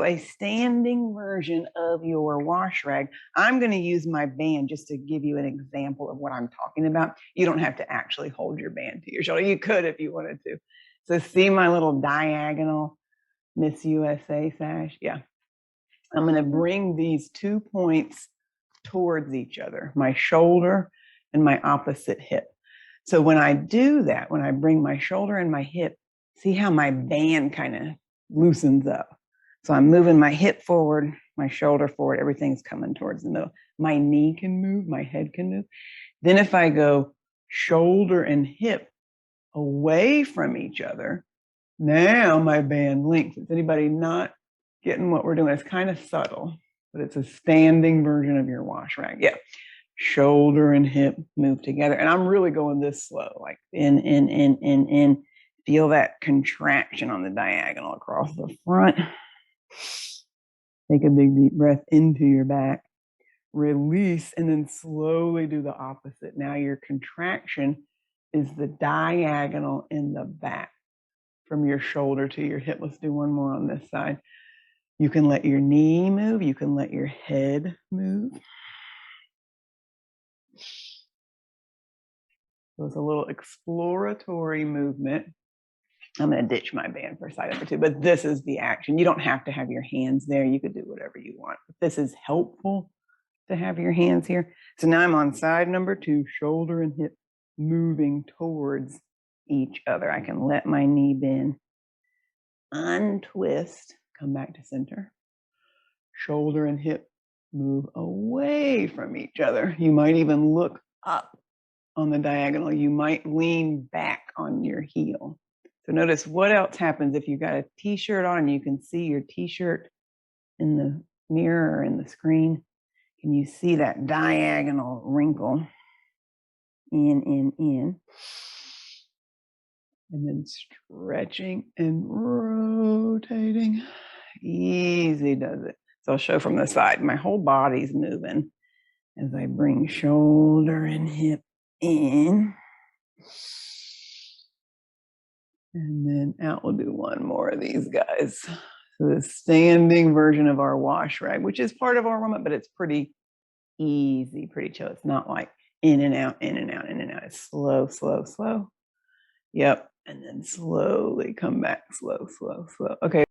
a standing version of your wash rag. I'm going to use my band just to give you an example of what I'm talking about. You don't have to actually hold your band to your shoulder. You could if you wanted to. So see my little diagonal Miss USA sash? Yeah. I'm going to bring these 2 points towards each other, my shoulder and my opposite hip. So when I do that, when I bring my shoulder and my hip, see how my band kind of loosens up. So I'm moving my hip forward, my shoulder forward, everything's coming towards the middle. My knee can move, my head can move. Then if I go shoulder and hip away from each other, now my band lengthens. Anybody not getting what we're doing? It's kind of subtle, but it's a standing version of your wash rag. Yeah. Shoulder and hip move together. And I'm really going this slow, like in. Feel that contraction on the diagonal across the front. Take a big deep breath into your back. Release, and then slowly do the opposite. Now your contraction is the diagonal in the back from your shoulder to your hip. Let's do one more on this side. You can let your knee move. You can let your head move. So it's a little exploratory movement. I'm going to ditch my band for side number 2, but this is the action. You don't have to have your hands there. You could do whatever you want. But this is helpful to have your hands here. So now I'm on side number 2, shoulder and hip moving towards each other. I can let my knee bend, untwist, come back to center. Shoulder and hip move away from each other. You might even look up on the diagonal. You might lean back on your heel. So notice what else happens if you've got a t-shirt on and you can see your t-shirt in the mirror or in the screen. Can you see that diagonal wrinkle? In. And then stretching and rotating. Easy does it. So I'll show from the side. My whole body's moving as I bring shoulder and hip in. And then out, we'll do one more of these guys. So the standing version of our wash rag, which is part of our warm-up, but it's pretty easy, pretty chill. It's not like in and out, in and out, in and out. It's slow, slow, slow. Yep. And then slowly come back, slow, slow, slow. Okay.